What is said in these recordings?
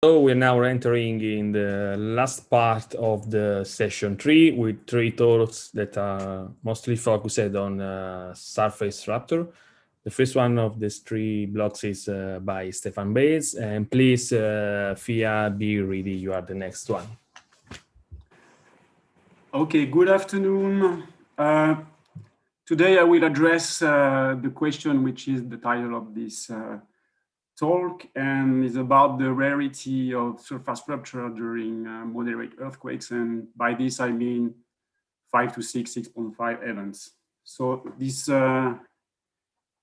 So we're now entering in the last part of the session 3 with 3 talks that are mostly focused on surface rupture. The first one of these 3 blocks is by Stefan Bates, and please, Fia, be ready. You are the next one. Okay, good afternoon. Today I will address the question which is the title of this talk, and is about the rarity of surface rupture during moderate earthquakes, and by this I mean 5 to 6, 6.5 events. So this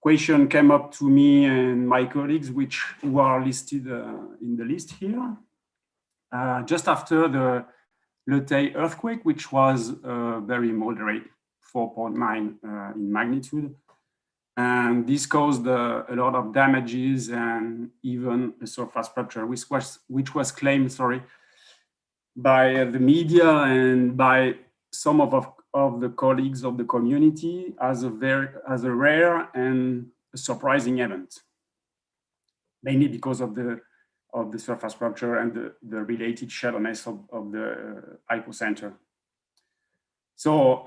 question came up to me and my colleagues, who are listed in the list here, just after the Lutey earthquake, which was very moderate, 4.9 in magnitude. And this caused a lot of damages and even a surface rupture, which was claimed, by the media and by some of the colleagues of the community as a rare and a surprising event, mainly because of the surface rupture and the related shallowness of the hypocenter. So,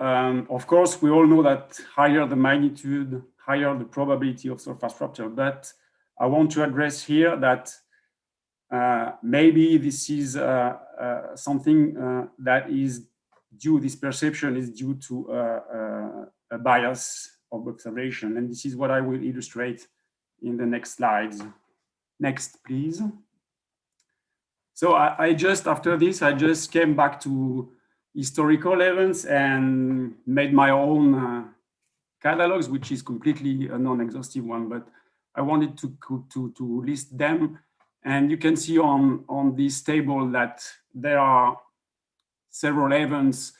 of course, we all know that higher the magnitude, higher the probability of surface rupture. But I want to address here that maybe this is something that is due, this perception is due to a bias of observation. And this is what I will illustrate in the next slides. Next, please. So after this, I just came back to historical events and made my own catalogs, which is completely a non-exhaustive one, but I wanted to list them. And you can see on this table that there are several events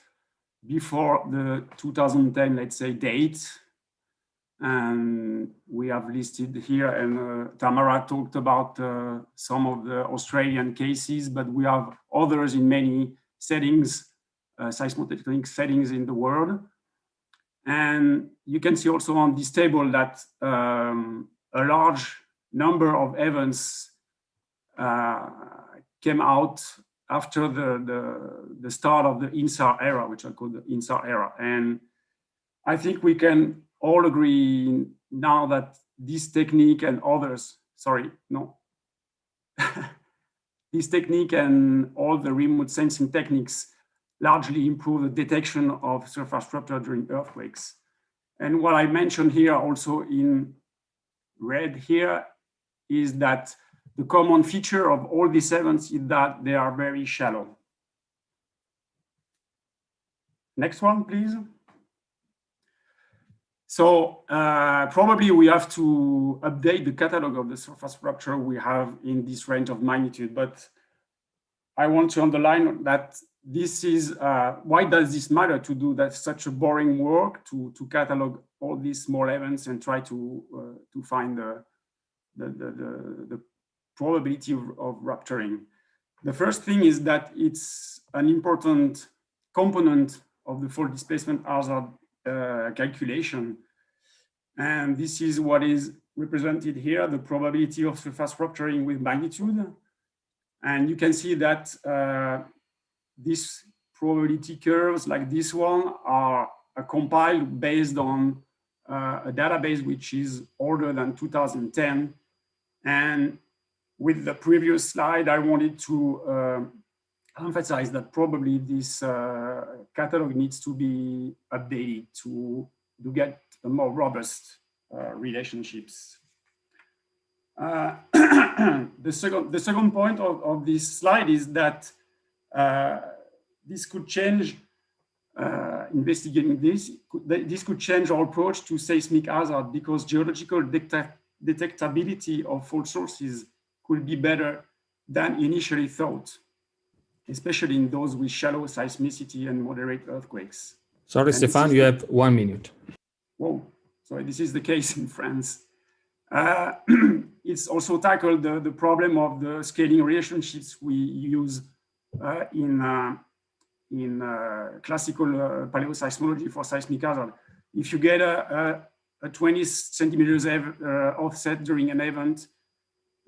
before the 2010, let's say, date. And we have listed here, and Tamara talked about some of the Australian cases, but we have others in many settings, seismotectonic settings in the world. And you can see also on this table that a large number of events came out after the start of the INSAR era, which I call the INSAR era. And I think we can all agree now that this technique and others, this technique and all the remote sensing techniques largely improve the detection of surface rupture during earthquakes. And what I mentioned here also in red here is that the common feature of all these events is that they are very shallow. Next one, please. So probably we have to update the catalog of the surface rupture we have in this range of magnitude, but I want to underline that this is, why does this matter to do that such a boring work to catalog all these small events and try to find the probability of rupturing? The first thing is that it's an important component of the fault displacement hazard calculation. And this is what is represented here, the probability of surface rupturing with magnitude. And you can see that these probability curves like this one are compiled based on a database which is older than 2010. And with the previous slide, I wanted to emphasize that probably this catalog needs to be updated to get a more robust relationships. The second point of this slide is that this could change, investigating this could change our approach to seismic hazard, because geological detectability of fault sources could be better than initially thought, especially in those with shallow seismicity and moderate earthquakes. Sorry, Stefan, you have 1 minute. Whoa, sorry, this is the case in France. It's also tackled the problem of the scaling relationships we use in classical paleoseismology for seismic hazard. If you get a 20 centimeters offset during an event,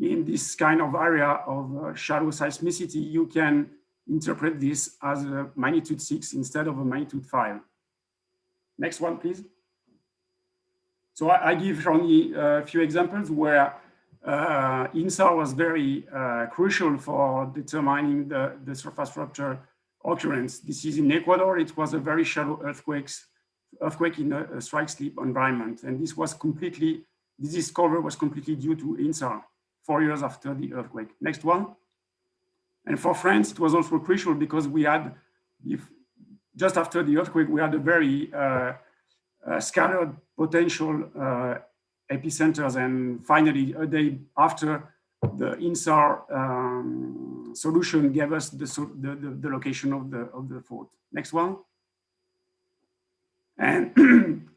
in this kind of area of shallow seismicity, you can interpret this as a magnitude 6 instead of a magnitude 5. Next one, please. So I give only a few examples where INSAR was very crucial for determining the surface rupture occurrence. This is in Ecuador. It was a very shallow earthquake in a strike slip environment. And this discovery was completely due to INSAR 4 years after the earthquake. Next one. And for France, it was also crucial because we had, just after the earthquake, we had a very scattered potential epicenters, and finally, a day after, the INSAR solution gave us the location of the fault. Next one. And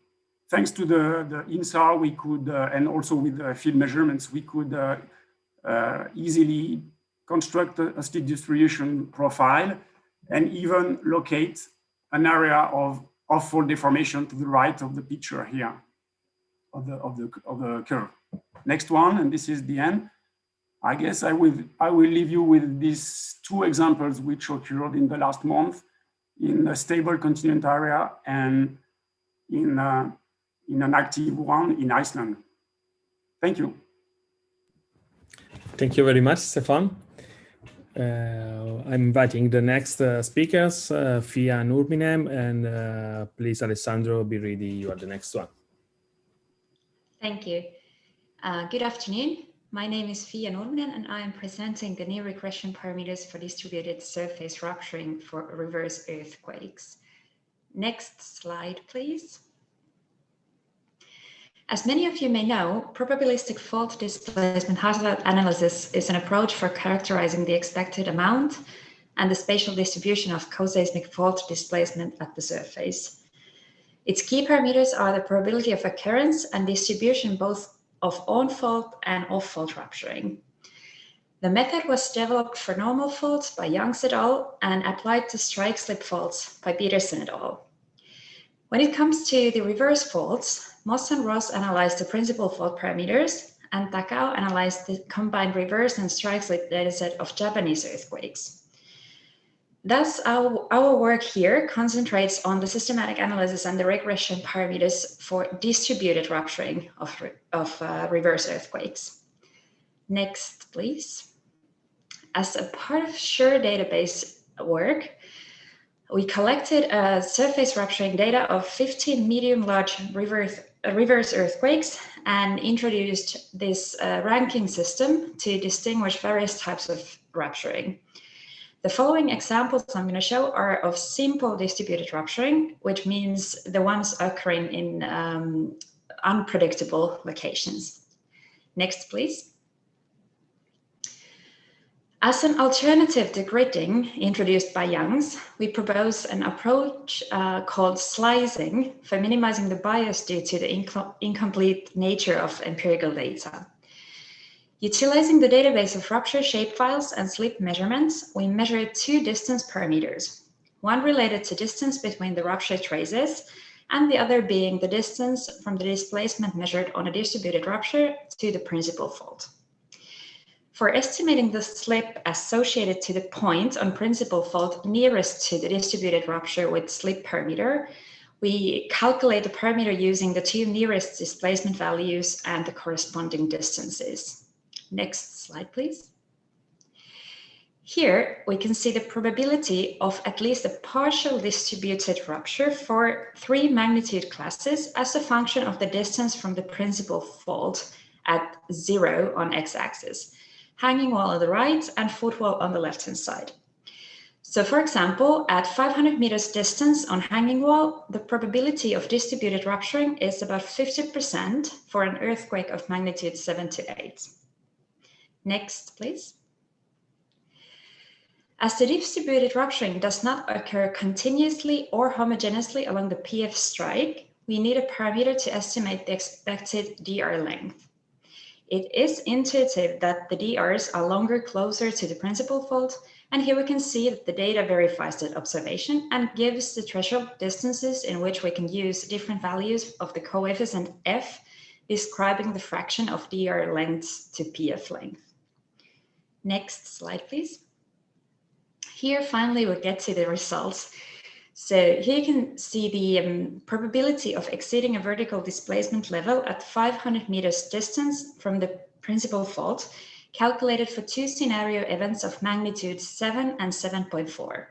thanks to the INSAR, we could, and also with the field measurements, we could easily construct a slip distribution profile and even locate an area of fault deformation to the right of the picture here of the curve. Next one, and this is the end. I guess I will leave you with these two examples which occurred in the last month in a stable continent area and in an active one in Iceland. Thank you. Thank you very much, Stefan. I'm inviting the next speakers, Fia Nurminem, and please, Alessandro, be ready. You are the next one. Thank you. Good afternoon. My name is Fia Nurminen, and I am presenting the near regression parameters for distributed surface rupturing for reverse earthquakes. Next slide, please. As many of you may know, probabilistic fault displacement hazard analysis is an approach for characterizing the expected amount and the spatial distribution of co-seismic fault displacement at the surface. Its key parameters are the probability of occurrence and distribution both of on-fault and off-fault rupturing. The method was developed for normal faults by Youngs et al. And applied to strike slip faults by Peterson et al. When it comes to the reverse faults, Moss and Ross analyzed the principal fault parameters, and Takao analyzed the combined reverse and strike slip dataset of Japanese earthquakes. Thus, our work here concentrates on the systematic analysis and the regression parameters for distributed rupturing of reverse earthquakes. Next, please. As a part of pfdha database work, we collected surface rupturing data of 15 medium-large reverse earthquakes and introduced this ranking system to distinguish various types of rupturing. The following examples I'm going to show are of simple distributed rupturing, which means the ones occurring in unpredictable locations. Next, please. As an alternative to gridding introduced by Youngs, we propose an approach called slicing for minimizing the bias due to the incomplete nature of empirical data. Utilizing the database of rupture shapefiles and slip measurements, we measured two distance parameters, one related to distance between the rupture traces and the other being the distance from the displacement measured on a distributed rupture to the principal fault. For estimating the slip associated to the point on principal fault nearest to the distributed rupture with slip parameter, we calculate the parameter using the two nearest displacement values and the corresponding distances. Next slide, please. Here, we can see the probability of at least a partial distributed rupture for 3 magnitude classes as a function of the distance from the principal fault at 0 on x-axis, hanging wall on the right and footwall on the left-hand side. So for example, at 500 meters distance on hanging wall, the probability of distributed rupturing is about 50% for an earthquake of magnitude 7 to 8. Next, please. As the distributed rupturing does not occur continuously or homogeneously along the PF strike, we need a parameter to estimate the expected DR length. It is intuitive that the DRs are longer closer to the principal fault, and here we can see that the data verifies that observation and gives the threshold distances in which we can use different values of the coefficient F, describing the fraction of DR lengths to PF length. Next slide, please. Here, finally, we get to the results. So here you can see the probability of exceeding a vertical displacement level at 500 meters distance from the principal fault, calculated for two scenario events of magnitude 7 and 7.4.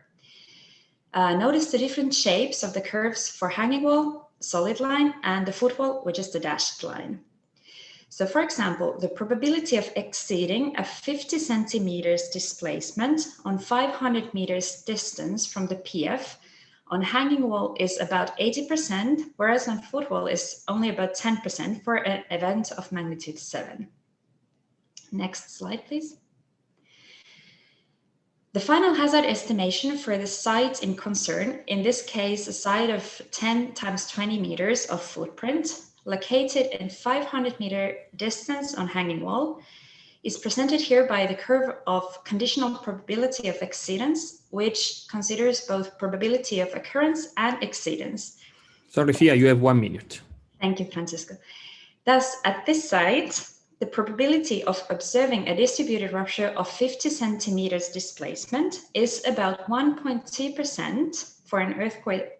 Notice the different shapes of the curves for hanging wall, solid line, and the footwall, which is the dashed line. So for example, the probability of exceeding a 50 centimeters displacement on 500 meters distance from the PF on hanging wall is about 80%, whereas on footwall is only about 10% for an event of magnitude 7. Next slide, please. The final hazard estimation for the site in concern, in this case, a site of 10 times 20 meters of footprint, located in 500 meter distance on hanging wall, is presented here by the curve of conditional probability of exceedance, which considers both probability of occurrence and exceedance. Sorry, Fia, you have 1 minute. Thank you, Francisco. Thus, at this site, the probability of observing a distributed rupture of 50 centimeters displacement is about 1.2% for an earthquake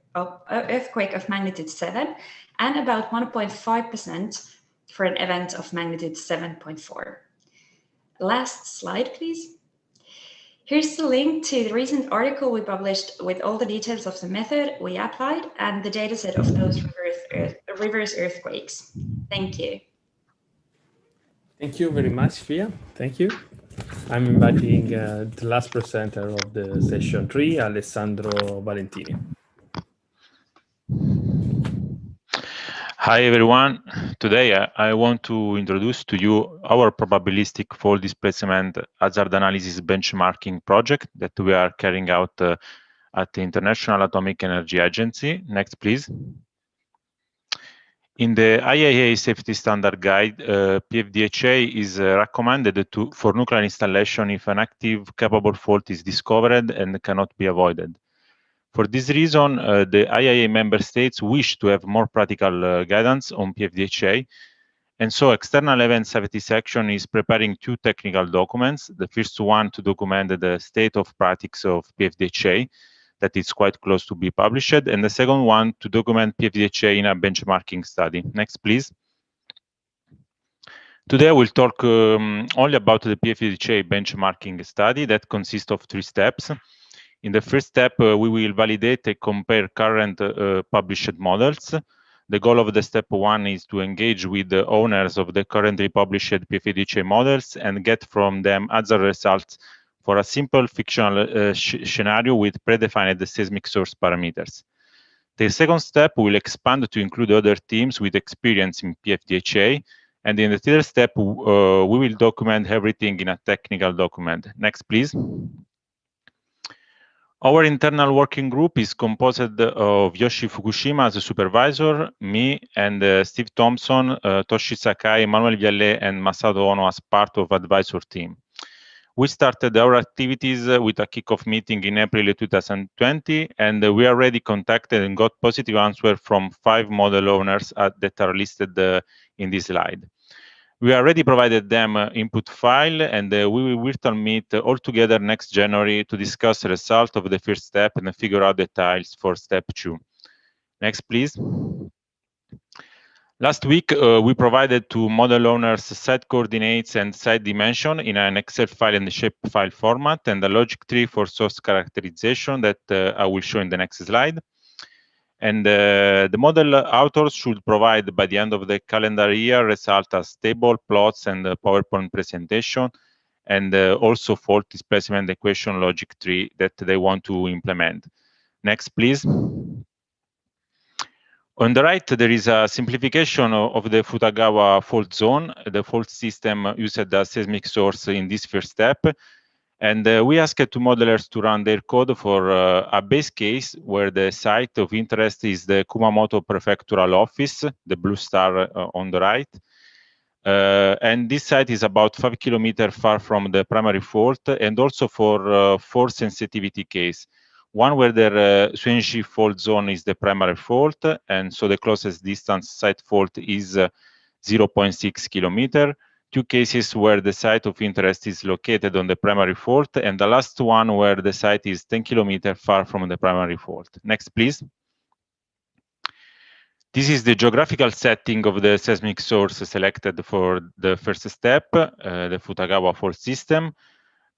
of magnitude 7 and about 1.5% for an event of magnitude 7.4. Last slide, please. Here's the link to the recent article we published with all the details of the method we applied and the dataset of those reverse earthquakes. Thank you. Thank you very much, Fia. Thank you. I'm inviting the last presenter of the session 3, Alessandro Valentini. Hi everyone. Today I want to introduce to you our probabilistic fault displacement hazard analysis benchmarking project that we are carrying out at the International Atomic Energy Agency. Next, please. In the IAEA Safety Standard Guide, pfdha is recommended for nuclear installation if an active capable fault is discovered and cannot be avoided. For this reason, the IAEA member states wish to have more practical guidance on pfdha, and so External Event Safety Section is preparing two technical documents. The first one to document the state of practice of pfdha, that is quite close to be published, and the second one to document pfdha in a benchmarking study. Next, please. Today I will talk only about the pfdha benchmarking study that consists of 3 steps. In the first step, we will validate and compare current published models. The goal of the step 1 is to engage with the owners of the currently published pfdha models and get from them other results for a simple fictional scenario with predefined seismic source parameters. The second step will expand to include other teams with experience in pfdha, and in the third step, we will document everything in a technical document. Next, please. Our internal working group is composed of Yoshi Fukushima as a supervisor, me, and Steve Thompson, Toshi Sakai, Manuel Viallet, and Masato Ono as part of advisor team. We started our activities with a kickoff meeting in April 2020, and we already contacted and got positive answers from 5 model owners that are listed in this slide. We already provided them input file, and we will virtual meet all together next January to discuss the result of the first step and figure out details for step 2. Next, please. Last week, we provided to model owners site coordinates and site dimension in an Excel file and shapefile format and a logic tree for source characterization that I will show in the next slide. And the model authors should provide by the end of the calendar year result as table, plots, and PowerPoint presentation, and also fault displacement equation logic tree that they want to implement. Next, please. On the right, there is a simplification of the Futagawa fault zone. The fault system used a seismic source in this first step. And we asked two modelers to run their code for a base case where the site of interest is the Kumamoto Prefectural Office, the blue star on the right. And this site is about 5 kilometers far from the primary fault, and also for 4 sensitivity case. One where the Suenji fault zone is the primary fault, and so the closest distance site fault is 0.6 kilometer. two cases where the site of interest is located on the primary fault, and the last one where the site is 10 kilometers far from the primary fault. Next, please. This is the geographical setting of the seismic source selected for the first step, the Futagawa fault system.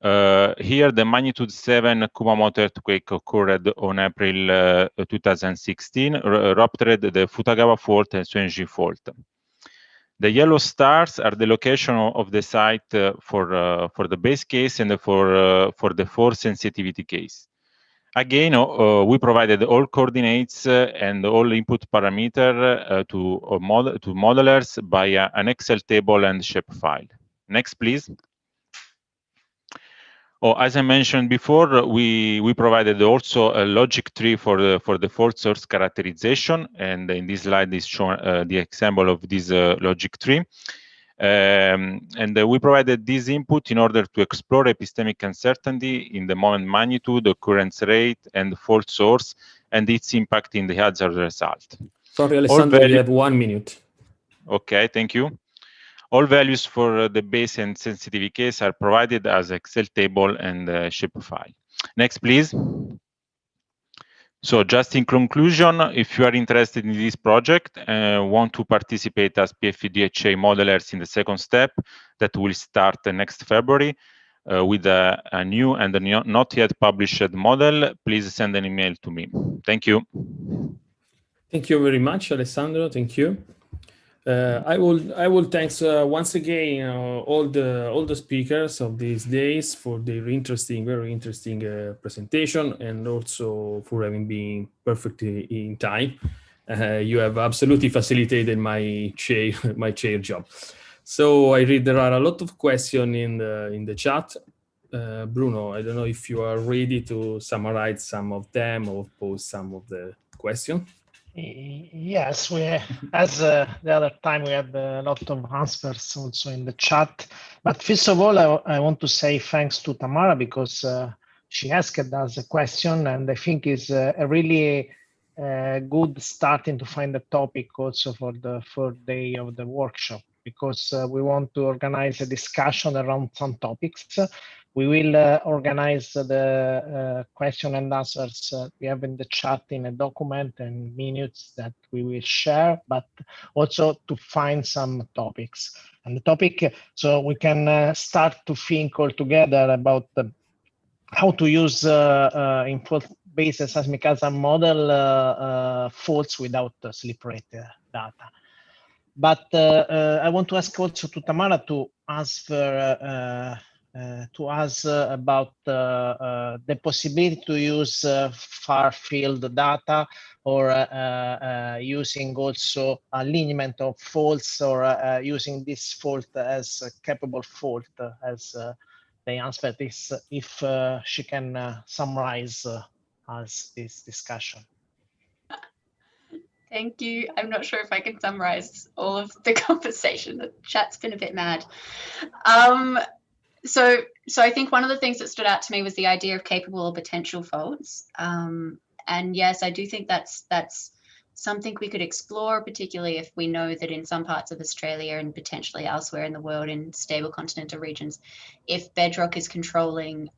Here, the magnitude 7 Kumamoto earthquake occurred on April 2016, ruptured the Futagawa fault and Suenji fault. The yellow stars are the location of the site for the base case and for the force sensitivity case. Again, we provided all coordinates and all input parameter to modelers via an Excel table and shapefile. Next, please. As I mentioned before, we provided also a logic tree for the fault source characterization, and in this slide is shown the example of this logic tree. We provided this input in order to explore epistemic uncertainty in the moment magnitude, occurrence rate, and fault source, and its impact in the hazard result. Sorry, Alessandro, you have 1 minute. Okay, thank you. All values for the base and sensitivity case are provided as Excel table and shapefile. Next, please. So just in conclusion, if you are interested in this project and want to participate as pfdha modelers in the second step that will start next February with a new and not yet published model, please send an email to me. Thank you. Thank you very much, Alessandro. Thank you. I will thanks once again all the speakers of these days for their very interesting presentation, and also for having been perfectly in time. You have absolutely facilitated my chair job. So I read there are a lot of questions in the chat. Bruno, I don't know if you are ready to summarize some of them or pose some of the questions. Yes, as the other time we had a lot of answers also in the chat. But first of all, I want to say thanks to Tamara, because she asked us a question, and I think is a really good starting to find a topic also for the third day of the workshop, because we want to organize a discussion around some topics. We will organize the question and answers we have in the chat in a document and minutes that we will share, but also to find some topics. And the topic, so we can start to think all together about how to use in fault-based seismic hazard model faults without slip rate data. But I want to ask also to Tamara to answer to us about the possibility to use far field data, or using also alignment of faults, or using this fault as a capable fault, as they answer this, if she can summarize us this discussion. Thank you. I'm not sure if I can summarize all of the conversation. The chat's been a bit mad. So I think one of the things that stood out to me was the idea of capable or potential faults. And yes, I do think that's something we could explore, particularly if we know that in some parts of Australia and potentially elsewhere in the world in stable continental regions, if bedrock is controlling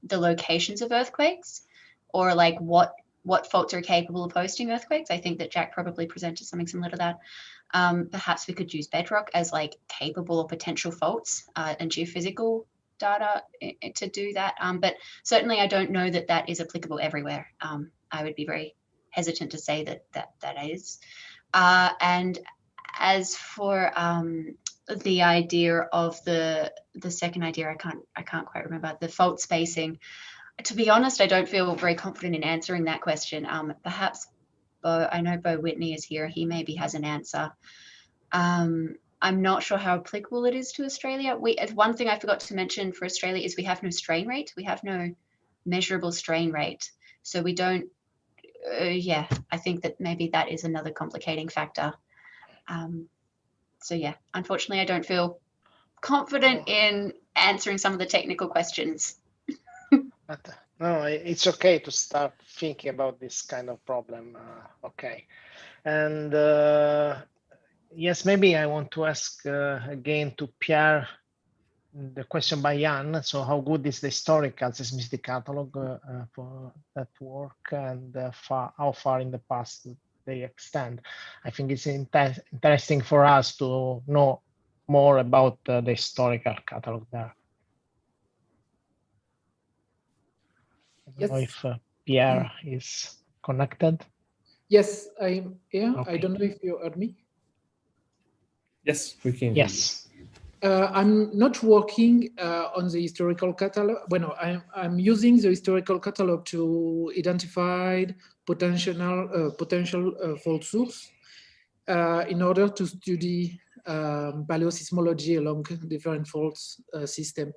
the locations of earthquakes, or like what faults are capable of hosting earthquakes. I think that Jack probably presented something similar to that. Perhaps we could use bedrock as like capable or potential faults and geophysical data to do that. But certainly I don't know that that is applicable everywhere. I would be very hesitant to say that is. And as for the idea of the second idea, I can't quite remember, the fault spacing. To be honest, I don't feel very confident in answering that question. Perhaps Bo, I know Bo Whitney is here. He maybe has an answer. I'm not sure how applicable it is to Australia. One thing I forgot to mention for Australia is we have no strain rate. We have no measurable strain rate. So we don't, yeah, I think that maybe that is another complicating factor. So yeah, unfortunately, I don't feel confident in answering some of the technical questions. But no, it's okay to start thinking about this kind of problem. Okay, and Yes, maybe I want to ask again to Pierre the question by Jan. So how good is the historical seismicity catalog for that work, and how far in the past they extend? I think it's interesting for us to know more about the historical catalog there. I don't know if Pierre is connected. Yes, I'm here. Okay. I don't know if you heard me. Yes, we can. Yes. I'm not working on the historical catalog. Bueno, I'm using the historical catalog to identify potential fault source in order to study paleosismology along different fault system.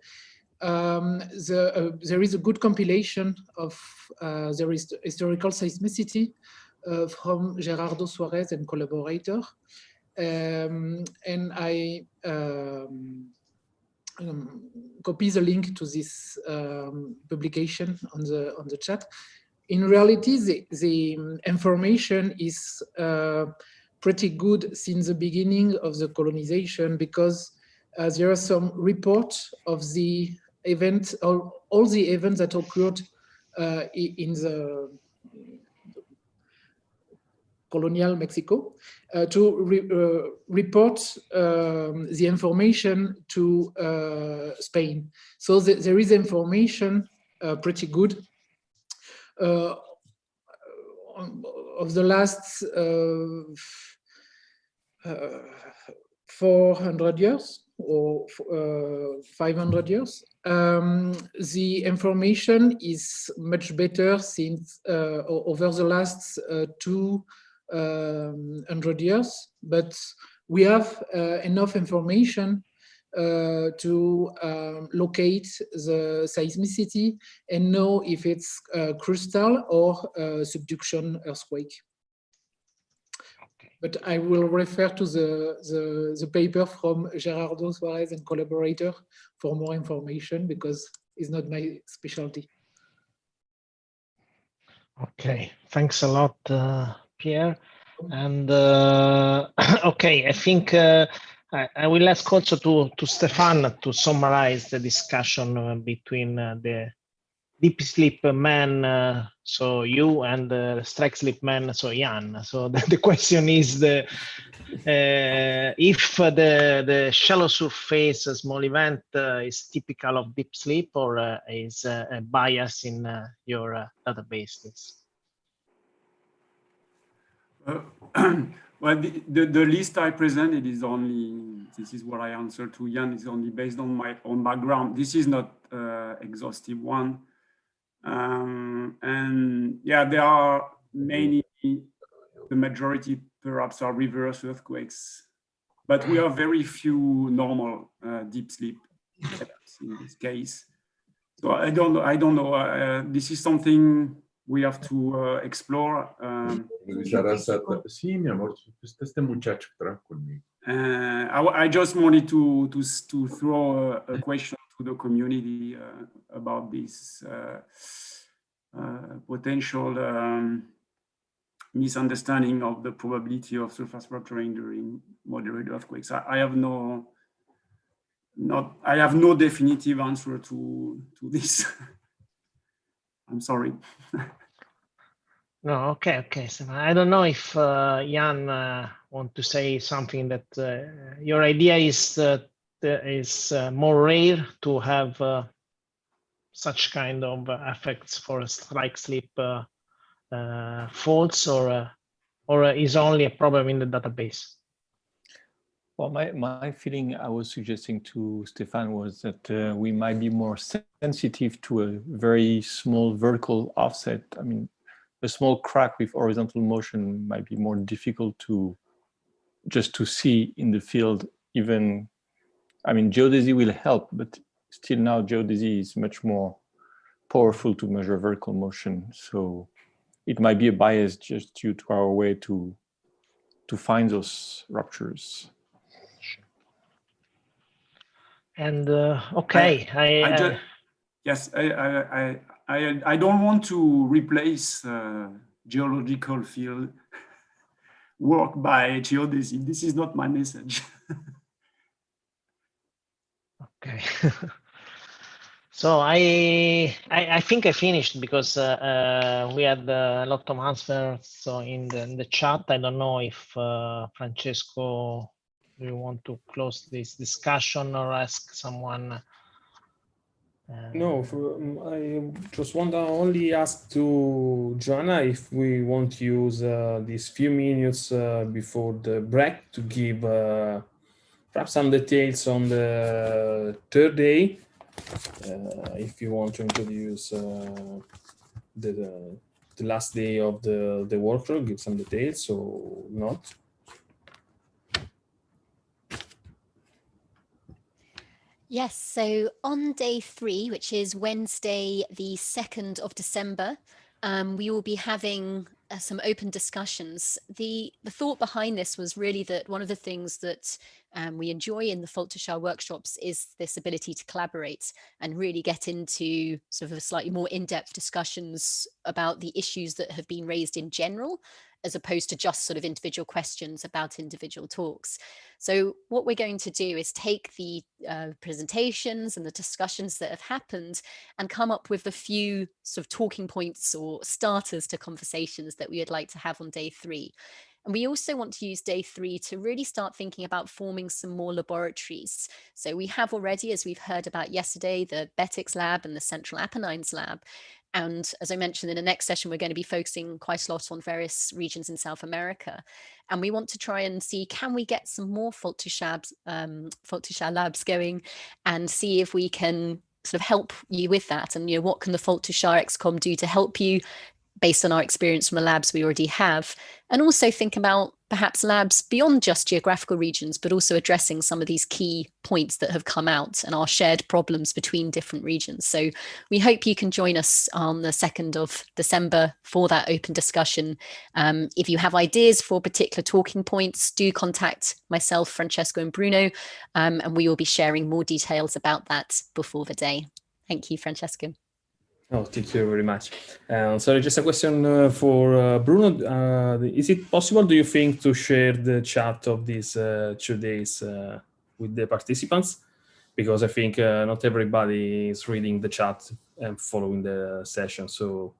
There is a good compilation of the historical seismicity from Gerardo Suarez and collaborator. And I copy the link to this publication on the chat. In reality, the information is pretty good since the beginning of the colonization, because there are some reports of the events, all the events that occurred in the colonial Mexico, to report the information to Spain. So there is information pretty good of the last 400 years or 500 years. The information is much better since over the last 200 years, but we have enough information to locate the seismicity and know if it's crustal or subduction earthquake. But I will refer to the paper from Gerardo Suarez and collaborator for more information, because it's not my specialty. Okay, thanks a lot, Pierre. And okay, I think I will ask also to Stefan to summarize the discussion between the deep sleep man, so you, and the strike sleep man, so Jan. So the question is if the shallow surface small event is typical of deep sleep, or is a bias in your databases? Well, the list I presented is only, this is what I answered to Jan, is only based on my own background. This is not exhaustive one. And yeah, there are many, the majority perhaps are reverse earthquakes, but we have very few normal deep sleep in this case. So I don't know. This is something we have to explore. I just wanted to throw a question to the community about this potential misunderstanding of the probability of surface rupturing during moderate earthquakes. I have no definitive answer to this. I'm sorry. No, okay. So I don't know if Jan want to say something, that your idea is that is more rare to have such kind of effects for strike slip faults, or is only a problem in the database? Well, my feeling, I was suggesting to Stefan, was that we might be more sensitive to a very small vertical offset. I mean, a small crack with horizontal motion might be more difficult to see in the field. Even, I mean, geodesy will help, but still now geodesy is much more powerful to measure vertical motion. So it might be a bias just due to our way to find those ruptures. And okay, I don't want to replace geological field work by geodesy. This is not my message. Okay. So I think I finished because we had a lot of answers so in the chat. I don't know if Francesco, do you want to close this discussion or ask someone? No, I just want to only ask to Joanna if we want to use these few minutes before the break to give perhaps some details on the third day. If you want to introduce the last day of the workshop, give some details or not. Yes, so on day 3, which is Wednesday, the 2nd of December, we will be having some open discussions. The thought behind this was really that one of the things that we enjoy in the Fault2SHA workshops is this ability to collaborate and really get into sort of a slightly more in-depth discussions about the issues that have been raised in general, as opposed to just sort of individual questions about individual talks. So what we're going to do is take the presentations and the discussions that have happened and come up with a few sort of talking points or starters to conversations that we would like to have on day 3. And we also want to use day 3 to really start thinking about forming some more laboratories. So we have already, as we've heard about yesterday, the Betics Lab and the Central Apennines Lab. And as I mentioned, in the next session, we're going to be focusing quite a lot on various regions in South America. And we want to try and see, can we get some more Fault2SHA labs going and see if we can sort of help you with that. And, what can the Fault2SHA XCOM do to help you based on our experience from the labs we already have, and also think about perhaps labs beyond just geographical regions, but also addressing some of these key points that have come out and our shared problems between different regions. So we hope you can join us on the 2nd of December for that open discussion. If you have ideas for particular talking points, do contact myself, Francesco and Bruno, and we will be sharing more details about that before the day. Thank you, Francesco. Oh, thank you very much. Sorry, just a question for Bruno. Is it possible, do you think, to share the chat of these 2 days with the participants? Because I think not everybody is reading the chat and following the session. So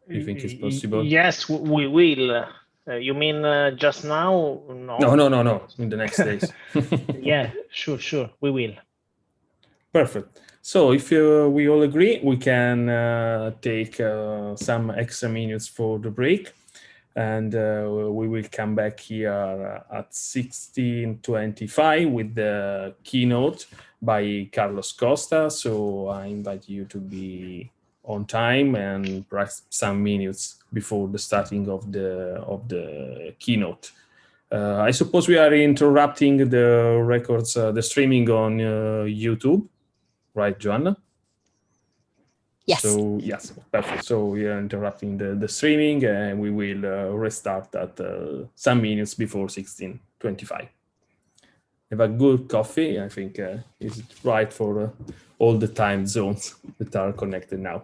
do you think it's possible? Yes, we will. You mean just now? No. No. In the next days. Yeah, sure. We will. Perfect. So if we all agree, we can take some extra minutes for the break, and we will come back here at 16:25 with the keynote by Carlos Costa. So I invite you to be on time and perhaps some minutes before the starting of the keynote. I suppose we are interrupting the records, the streaming on YouTube. Right, Joanna? Yes. So, yes, perfect. So we are interrupting the streaming and we will restart at some minutes before 16:25. Have a good coffee. I think is right for all the time zones that are connected now.